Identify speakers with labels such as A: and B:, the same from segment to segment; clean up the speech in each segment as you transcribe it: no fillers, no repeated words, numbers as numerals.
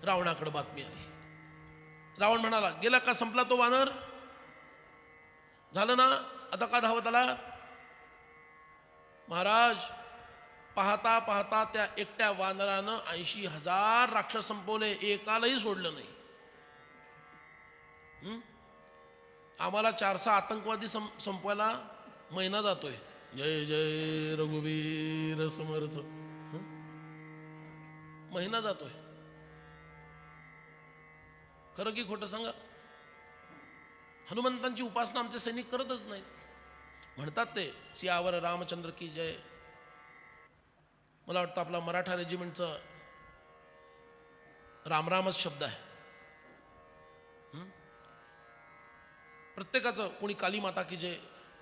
A: रावणाकडे बातमी आली. रावण म्हणाला, गेला का संपला तो वानर? झालं ना, आता का धावत आला? महाराज, पाहता पाहता त्या एकट्या वानरानं 80,000 राक्षस संपवले, एकालाही सोडलं नाही. आम्हाला 400 आतंकवादी संपवायला महिना जातोय. जय जय रघुवीर समर्थ. महिना जातोय. खरं की खोटं सांगा? हनुमंतांची उपासना आमचे सैनिक करतच नाहीत. म्हणतात ते सियावर रामचंद्र की जय. मला वाटतं आपला मराठा रेजिमेंटचं रामरामच शब्द आहे. प्रत्येकाचं कोणी काली माता की जय.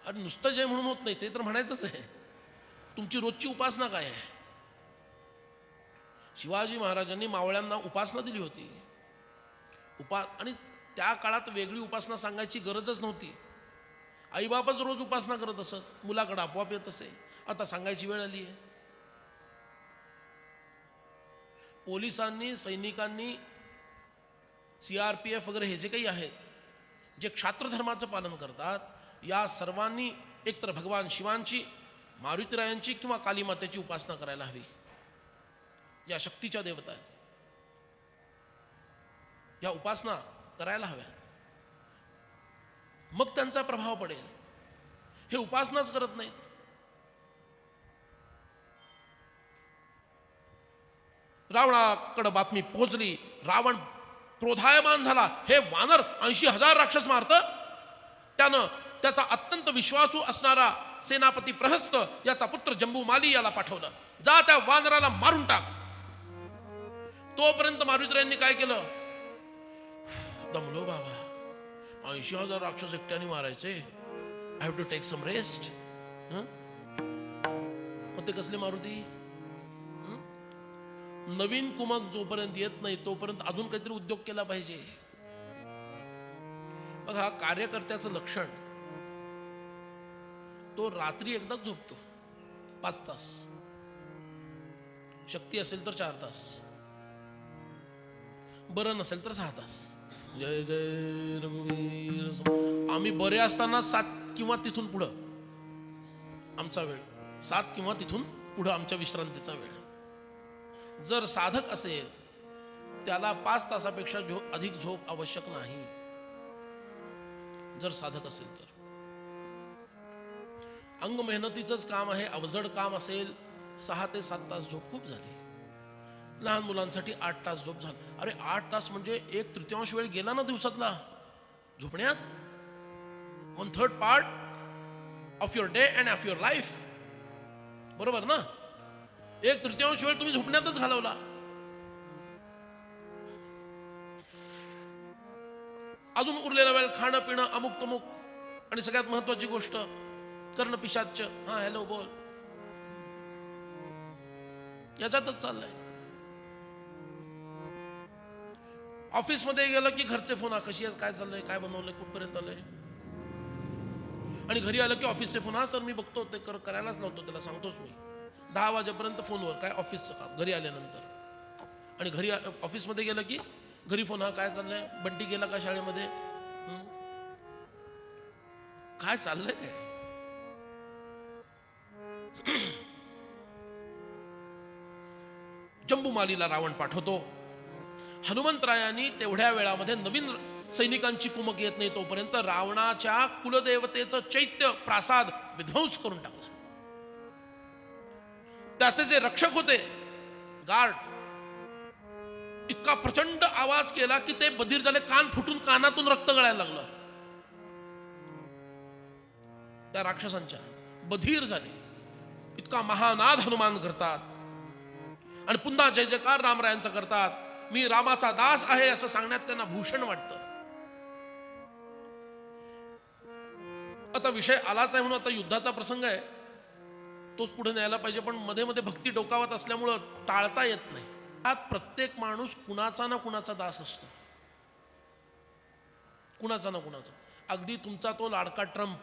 A: अरे नुसतं जय म्हणून होत नाही, ते तर म्हणायचंच आहे. तुमची रोजची उपासना काय आहे? शिवाजी महाराजांनी मावळ्यांना उपासना दिली होती. आणि त्या काळात वेगळी उपासना सांगायची गरजच नव्हती. आईबापच रोज उपासना करत असत, मुलाकडे आपोआप येत असे. आता सांगायची वेळ आली आहे. पोलिसांनी, सैनिकांनी, CRPF वगैरे हे जे काही आहेत, जे क्षात्र धर्माचं पालन करतात, या सर्वांनी एकतर भगवान शिवांची, मारुतीरायांची किंवा कालीमातेची उपासना करायला हवी. या शक्तीच्या देवता आहेत, या उपासना करायला हव्या. मग त्यांचा प्रभाव पडेल. हे उपासनाच करत नाहीत. रावणाकडे बातमी पोहोचली. रावण क्रोधायमान झाला. हे वानर 80,000 राक्षस मारत. त्यानं त्याचा अत्यंत विश्वासू असणारा सेनापती प्रहस्त याचा पुत्र जंबूमाली याला पाठवलं, जा त्या वानराला मारून टाक. तोपर्यंत मारुतीरायांनी काय केलं? दमलो बाबा, 80,000 राक्षस एकट्याने मारायचे. I have to take some rest. मग ते कसले मारुती? नवीन कुमक जोपर्यंत येत नाही तोपर्यंत अजून काहीतरी उद्योग केला पाहिजे. बघा, कार्यकर्त्याचं लक्षण, तो रात्री एकदाच झोपतो 5 तास, शक्ती असेल तर 4 तास, बरं नसेल तर 6 तास. जय जय रघुवीर. आम्ही बरे असताना 7 किंवा तिथून पुढं आमचा वेळ, 7 किंवा तिथून पुढं आमच्या विश्रांतीचा वेळ. जर साधक असेल त्याला 5 तासापेक्षा अधिक झोप आवश्यक नाही. जर साधक असेल तर अंग मेहनतीचंच काम आहे, अवजड काम असेल, 6 ते 7 तास झोप खूप झाली. लहान मुलांसाठी 8 तास झोप झाली. अरे 8 तास म्हणजे 1/3 वेळ गेला ना दिवसातला झोपण्यात. 1/3 part of your day and of your life. बरोबर ना? 1/3 वेळ तुम्ही झोपण्यातच घालवला. अजून उरलेला वेळ खाणं पिणं अमुक तमुक, आणि सगळ्यात महत्वाची गोष्ट कर्ण पिशाच. हा हॅलो बोल, याच्यातच चाललंय. ऑफिसमध्ये गेलं की घरचे फोन, कशी आहे, काय चाललंय, काय बनवलंय, कुठपर्यंत आलंय. आणि घरी आलं की ऑफिसचे फोन, हा सर मी बघतो, ते करायलाच लावतो त्याला, सांगतोच मी. 10 वाजेपर्यंत फोनवर काय ऑफिसचं काम, घरी आल्यानंतर. आणि घरी ऑफिसमध्ये गेलं की घरी फोन, हा काय चाललंय, बंटी गेला का शाळेमध्ये, काय चाललंय काय. जंबूमालीला रावण पाठवतो. हनुमंतरायांनी तेवढ्या वेळामध्ये नवीन सैनिकांची कुमक येत नाही तोपर्यंत रावणाच्या कुलदेवतेचं चैत्य प्रासाद विध्वंस करून टाकला. त्याचे जे रक्षक होते, गार्ड, इतका प्रचंड आवाज केला की ते बधीर झाले. कान फुटून कानातून रक्त गळायला लागलं. त्या राक्षसांच्या बधीर झाले. इतका महानाद हनुमान करतात आणि पुन्हा जय जयकार रामरायांचा करतात. मी रामाचा दास आहे असं सांगण्यात त्यांना भूषण वाटतं. आता विषय आलाच आहे म्हणून आता युद्धाचा प्रसंग आहे, तोच पुढे न्यायला पाहिजे. पण मध्ये मध्ये भक्ती डोकावत असल्यामुळं टाळता येत नाही. त्यात प्रत्येक माणूस कुणाचा ना कुणाचा दास असतो, कुणाचा ना कुणाचा. अगदी तुमचा तो लाडका ट्रम्प,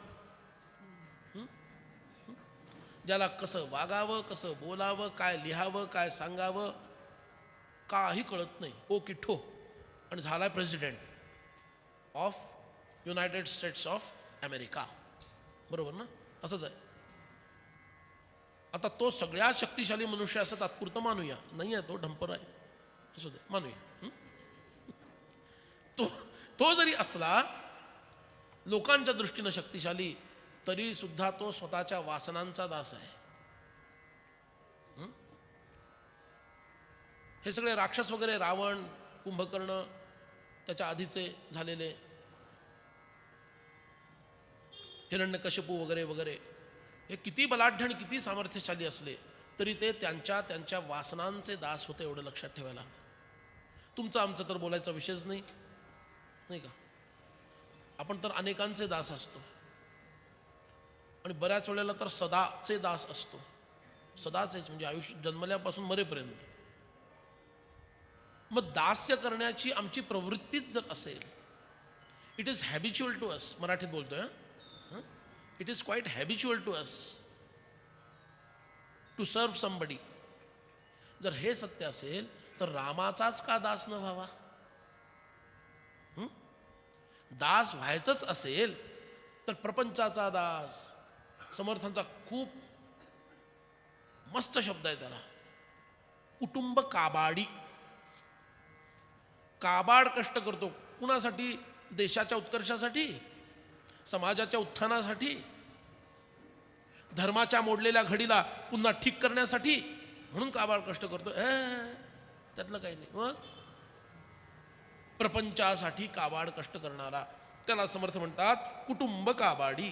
A: ज्याला कसं वागावं, कसं बोलावं, काय लिहावं, काय सांगावं काही कळत नाही, ओ किठो, आणि झालाय president of United states of America. बरोबर ना? असंच आहे. आता तो सगळ्यात शक्तिशाली मनुष्य असं तात्पुरतं मानूया, नाही आहे तो ढंपर आहे, असू दे मानूया. तो जरी असला लोकांच्या दृष्टीनं शक्तिशाली, तरी सुद्धा तो स्वतःच्या वासनांचा दास आहे. हे सगळे राक्षस वगैरे, रावण, कुंभकर्ण, त्याच्या आधीचे झालेले हिरण्यकशिपू वगैरे वगैरे, हे किती बलाढ्य आणि किती सामर्थ्यशाली असले तरी ते त्यांच्या वासनांचे दास होते, एवढं लक्षात ठेवायला हवं. तुमचं आमचं तर बोलायचा विषयच नाही, नाही का? आपण तर अनेकांचे दास असतो आणि बऱ्याच वेळेला तर सदाचे दास असतो. सदाचेच म्हणजे आयुष्य जन्मल्यापासून मरेपर्यंत. मग दास्य करण्याची आमची प्रवृत्तीच जर असेल, it is habitual to us, मराठीत बोलतोय, it is quite habitual to us to serve somebody. जर हे सत्य असेल तर रामाचाच का दास न व्हावा? दास व्हायचंच असेल तर प्रपंचाचा दास. समर्थांचा खूप मस्त शब्द आहे त्याला, कुटुंब काबाडी. काबाड कष्ट करतो कुणासाठी? देशाच्या उत्कर्षासाठी, समाजाच्या उत्थानासाठी, धर्माच्या मोडलेल्या घडीला पुन्हा ठीक करण्यासाठी, म्हणून काबाड कष्ट करतो. त्यातलं काही नाही. मग प्रपंचासाठी काबाड कष्ट करणारा, त्याला समर्थ म्हणतात कुटुंब काबाडी.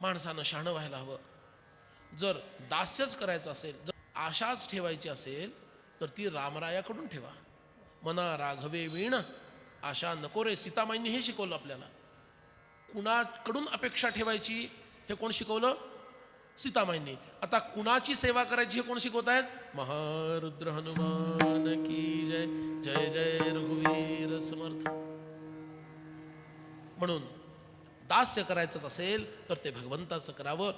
A: माणसानं शहाणं व्हायला हवं. जर दास्यच करायचं असेल, जर आशाच ठेवायची असेल तर ती रामरायाकडून ठेवा. मना राघवे वीण आशा नको रे. सीतामाईंनी हे शिकवलं आपल्याला. कुणाकडून अपेक्षा ठेवायची हे कोण शिकवलं? सीतामाईंनी. आता कुणाची सेवा करायची हे कोण शिकवत आहेत? महारुद्र हनुमान की जय. जय जय रघुवीर समर्थ. म्हणून दास्य करायचंच असेल तर ते भगवंताचं करावं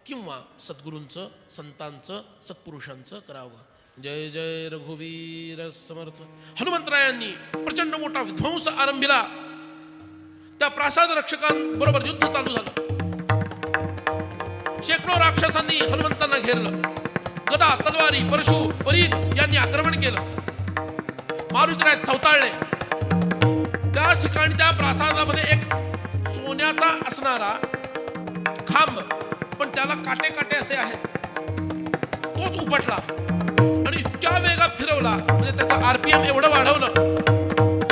A: किंवा सद्गुरूंचं, संतांचं, सत्पुरुषांचं करावं. जय जय रघुवीर समर्थ. हनुमंतरायांनी प्रचंड मोठा विध्वंस आरंभिला. त्या प्रासाद रक्षकांबरोबर युद्ध चालू झालं. शेकडो राक्षसांनी हनुमंतांना घेरलं. गदा, तलवारी, परशु, परीघ यांनी आक्रमण केलं. मारुतीराय थवताळले. त्या ठिकाणी त्या प्रासादामध्ये एक सोन्याचा असणारा खांब, पण त्याला काटे काटे असे आहेत, तोच उपटला आणि इतक्या वेगात फिरवला, म्हणजे त्याचा आरपीएम एवढं वाढवलं,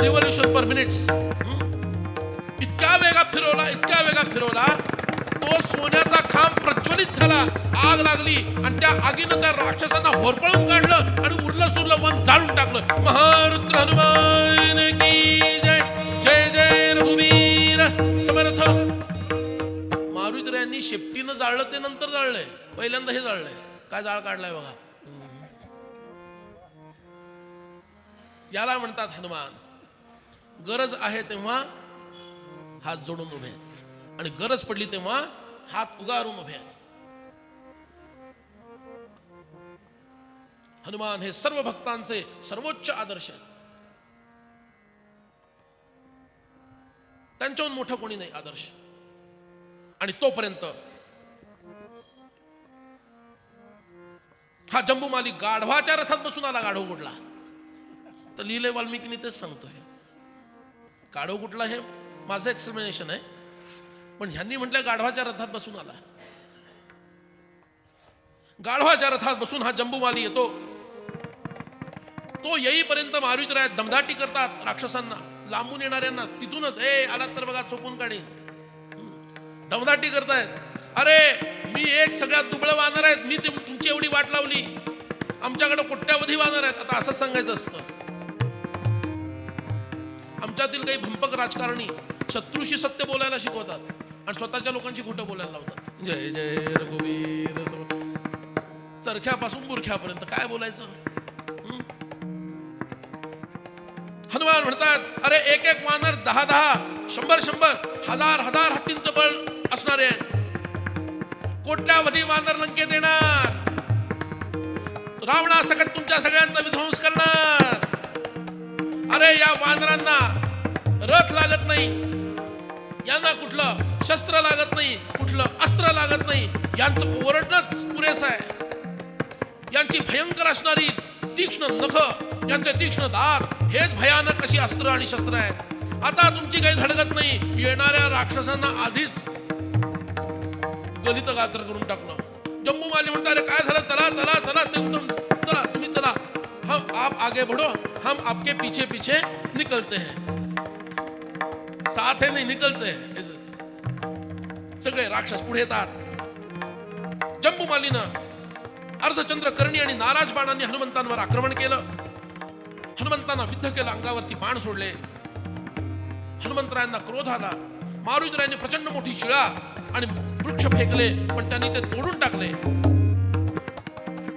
A: रिव्होल्यूशन पर मिनिट्स. इतक्या वेगात फिरवला तो सोन्याचा खांब प्रज्वलित झाला. आग लागली आणि त्या आगीनं त्या राक्षसांना होरपळून काढलं आणि उरलं सुरलं वन जाळून टाकलं. महारुद्र हनुमान की जय. जय जय रघुवीर समर्थ. मारुतीरायांनी शेपटीनं जाळलं ते नंतर जाळलंय, पहिल्यांदा हे जाळलंय. काय जाळ काढलाय बघा. याला म्हणतात हनुमान. गरज आहे तेव्हा हात जोडून उभे आहेत आणि गरज पडली तेव्हा हात उगारून उभे आहेत. हनुमान हे सर्व भक्तांचे सर्वोच्च आदर्श आहेत. त्यांच्याहून मोठं कोणी नाही आदर्श. आणि तोपर्यंत हा जंबूमाली गाढवाच्या रथात बसून आला. गाढव कुठला तर लिहिले वाल्मिकीने तेच सांगतोय. गाढव कुठला हे माझं एक्सप्लेनेशन आहे, पण ह्यांनी म्हटलं गाढवाच्या रथात बसून आला. गाढवाच्या रथात बसून हा जंबूमाली येतो. तो येईपर्यंत मारुतीराय दमदाटी करतात राक्षसांना, लांबून येणाऱ्यांना. तिथूनच आलात तर बघा चोपून काढेन. दमदाटी करतायत. अरे मी एक सगळ्यात दुबळं वानर आहेत, मी तुमची एवढी वाट लावली, आमच्याकडे कोट्यावधी वानर आहेत. आता असं सांगायचं असतं. आमच्यातील काही भंपक राजकारणी शत्रूशी सत्य बोलायला शिकवतात आणि स्वतःच्या लोकांची खोटं बोलायला लावतात. जय जय रघुवीर. चरख्यापासून बुरख्यापर्यंत काय बोलायचं. हनुमान म्हणतात अरे एक एक वानर 10-10, 100-100, 1000-1000 हत्तींचं बळ असणारे आहेत. कोट्यावधी वानर लंकेत येणार, रावणासकट तुमच्या सगळ्यांचा विध्वंस करणार. अरे या वानरांना रथ लागत नाही, यांना कुठलं शस्त्र लागत नाही, कुठलं अस्त्र लागत नाही, यांचं ओरडणंच पुरेसं आहे. यांची भयंकर असणारी तीक्ष्ण नख, यांचे तीक्ष्ण दात हेच भयानक अशी अस्त्र आणि शस्त्र आहेत. आता तुमची काही धडगत नाही. येणाऱ्या राक्षसांना आधीच गलित गात्र करून टाकलं. जम्बूमाली म्हणतात, अरे काय झालं, चला चला चला, चला तुम्ही चला, हम आप आगे बढ़ो, हम आपके पीछे पीछे निकलते हैं. साथ है नहीं निकलते हैं. सगळे राक्षस पुढे येतात. जम्बूमालीनं अर्धचंद्र कर्णी आणि नाराज बाणांनी हनुमंतांवर आक्रमण केलं. हनुमंतांना विद्ध केलं, अंगावरती बाण सोडले. हनुमंतरायांना क्रोध आला. मारुतीरायांनी प्रचंड मोठी शिळा आणि वृक्ष फेकले, पण त्यांनी ते तोडून टाकले.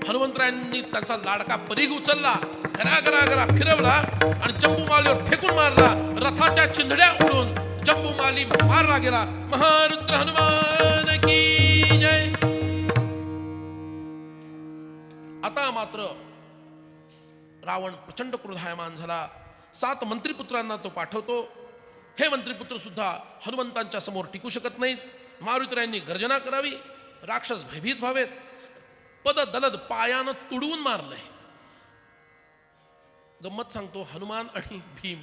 A: हनुमंतरायांनी त्यांचा लाडका परीघ उचलला, घरा घरा घरा फिरवला आणि जम्बूमालीवर फेकून मारला. रथाच्या चिंधड्या उडून जम्बूमाली मारला गेला. महारुद्र हनुमान की जय. आता मात्र रावण प्रचंड क्रोधायमान झाला. 7 मंत्रिपुत्रांना तो पाठवतो. हे मंत्रिपुत्र सुद्धा हनुमंतांच्या समोर टिकू शकत नाहीत. मारुतीरायांनी गर्जना करावी, राक्षस भयभीत व्हावेत. पद दलद पायानं तुडवून मारलंय. गंमत सांगतो, हनुमान आणि भीम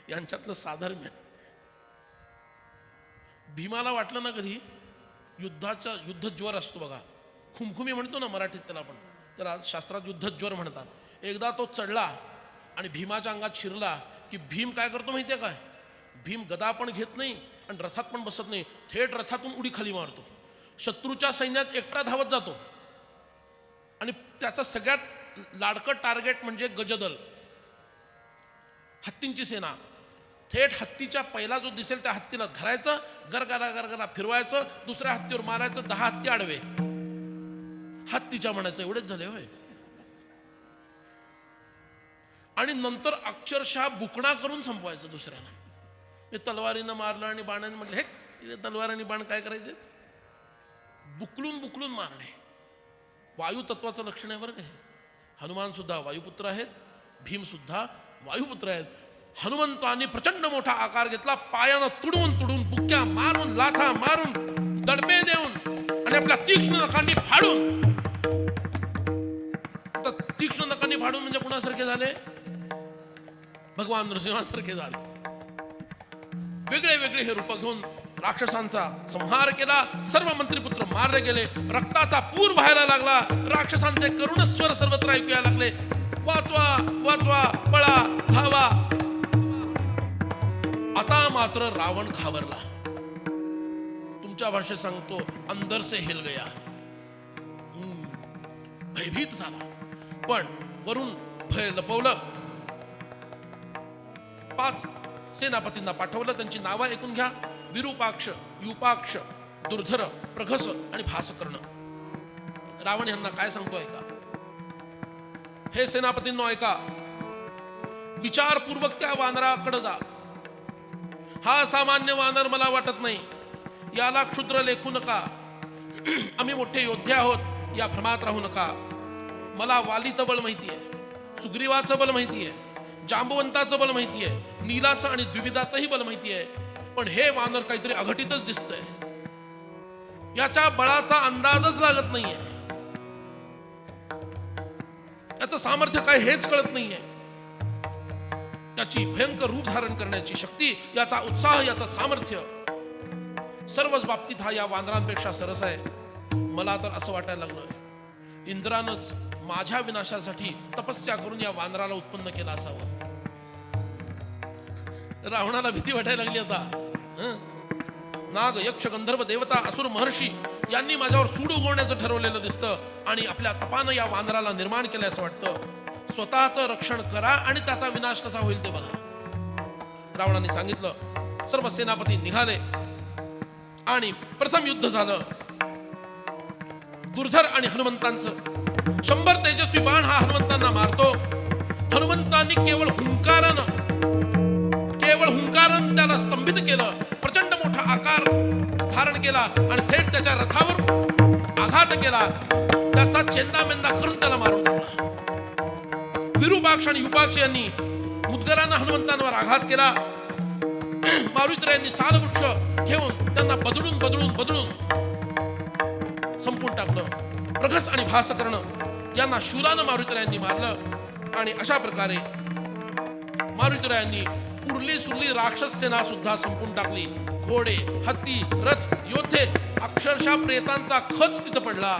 A: यांच्यातलं साधर्म्य. भीमाला वाटलं ना कधी युद्धज्वर असतो बघा, खुमखुमी म्हणतो ना मराठीत त्याला, आपण त्याला शास्त्रात युद्धज्वर म्हणतात. एकदा तो चढला आणि भीमाच्या अंगात शिरला की भीम काय करतो माहितीये काय, भीम गदा पण घेत नाही आणि रथात पण बसत नाही, थेट रथातून उडी खाली मारतो. शत्रूच्या सैन्यात एकटा धावत जातो आणि त्याचा सगळ्यात लाडकं टार्गेट म्हणजे गजदल, हत्तींची सेना. थेट हत्तीच्या पहिला जो दिसेल त्या हत्तीला धरायचं, गरगरा गरगरा फिरवायचं, दुसऱ्या हत्तीवर मारायचं, 10 हत्ती आडवे. हत्तीच्या म्हणायचं एवढेच झाले होय. आणि नंतर अक्षरशः बुकणा करून संपवायचं दुसऱ्याला. तलवारीनं मारलं आणि बाणाने म्हटलं, हे तलवार आणि बाण काय करायचे, बुकलून बुकलून मारणे. वायू तत्वाचं लक्षण आहे बरं का. हनुमान सुद्धा वायुपुत्र आहेत, भीम सुद्धा वायुपुत्र आहेत. हनुमंतांनी प्रचंड मोठा आकार घेतला. पायानं तुडवून तुडून, बुक्क्या मारून, लाथा मारून, दडपे देऊन आणि आपल्या तीक्ष्ण नखांनी फाडून. आता तीक्ष्ण नखांनी फाडून म्हणजे कुणासारखे झाले, भगवान नृसिंहासारखे झाले. वेगळे वेगळे हे रूप घेऊन राक्षसांचा संहार केला. सर्व मंत्रिपुत्र मारले गेले. रक्ताचा पूर व्हायला लागला. राक्षसांचे करुण स्वर सर्वत्र ऐकू यायला लागले, वाचवा वाचवा, पळा, धावा. आता मात्र रावण घाबरला. तुमच्या भाषेत सांगतो, अंदर से हिल गया, भयभीत झाला. पण वरून भय लपवलं. 5 सेनापतींना पाठवलं. त्यांची नावं ऐकून घ्या: विरूपाक्ष, युपाक्ष, दुर्धर, प्रघस आणि भासकर्ण. रावण यांना काय सांगतो ऐका. हे सेनापतींनो ऐका, विचारपूर्वक त्या वानराकडे जा. हा सामान्य वानर मला वाटत नाही, याला क्षुद्र लेखू नका. आम्ही मोठे योद्धे आहोत या भ्रमात राहू नका. मला वालीचं बळ माहिती आहे, सुग्रीवाचं बल माहिती आहे, जांबवंताचं बल माहिती आहे, नीलाचं आणि द्विविधाचंही बल माहिती आहे. पण हे वानर काहीतरी अघटितच दिसतंय. याच्या बळाचा अंदाजच लागत नाहीये, याचं सामर्थ्य काय हेच कळत नाहीये. याची भयंकर रूप धारण करण्याची शक्ती, याचा उत्साह, याचं सामर्थ्य सर्वच बाबतीत हा या वानरांपेक्षा सरस आहे. मला तर असं वाटायला लागलं, इंद्रानंच माझ्या विनाशासाठी तपस्या करून या वानराला उत्पन्न केलं असावं. रावणाला भीती वाटायला लागली आता. नाग, यक्ष, गंधर्व, देवता, असुर, महर्षी यांनी माझ्यावर सूड उगवण्याचं ठरवलेलं दिसतं आणि आपल्या तपानं या वानराला निर्माण केलं असं वाटतं. स्वतःचं रक्षण करा आणि त्याचा विनाश कसा होईल ते बघा. रावणाने सांगितलं. सर्व सेनापती निघाले आणि प्रथम युद्ध झालं. दुर्धर आणि हनुमंतांचं. 100 तेजस्वी बाण हा हनुमंतांना मारतो. हनुमंतांनी केवळ हुंकारानं त्याला स्तंभित केलं. प्रचंड मोठा आकार धारण केला आणि थेट त्याच्या रथावर आघात केला, त्याचा चेंदामेंदा करून त्याला मारून टाकला. विरूपाक्ष आणि युपाक्ष यांनी मुद्गरांना हनुमंतांवर आघात केला. मारुतीरायांनी सालवृक्ष घेऊन त्यांना बदलून बदलून बदलून संपून टाकलं. प्रघस आणि भासकर्ण यांना शूलानं मारुतीरायांनी मारलं. आणि अशा प्रकारे मारुतीरायांनी उरली सुरली राक्षस सेना सुद्धा संपून टाकली. घोडे, हत्ती, रथ, योद्धे, अक्षरशः प्रेतांचा खच तिथं पडला.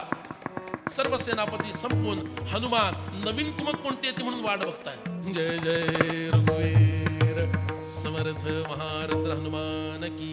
A: सर्व सेनापती संपून हनुमान नवीन कुमक कोणती येते म्हणून वाट बघताय. जय जय रघुवीर समर्थ महारुद्र हनुमान की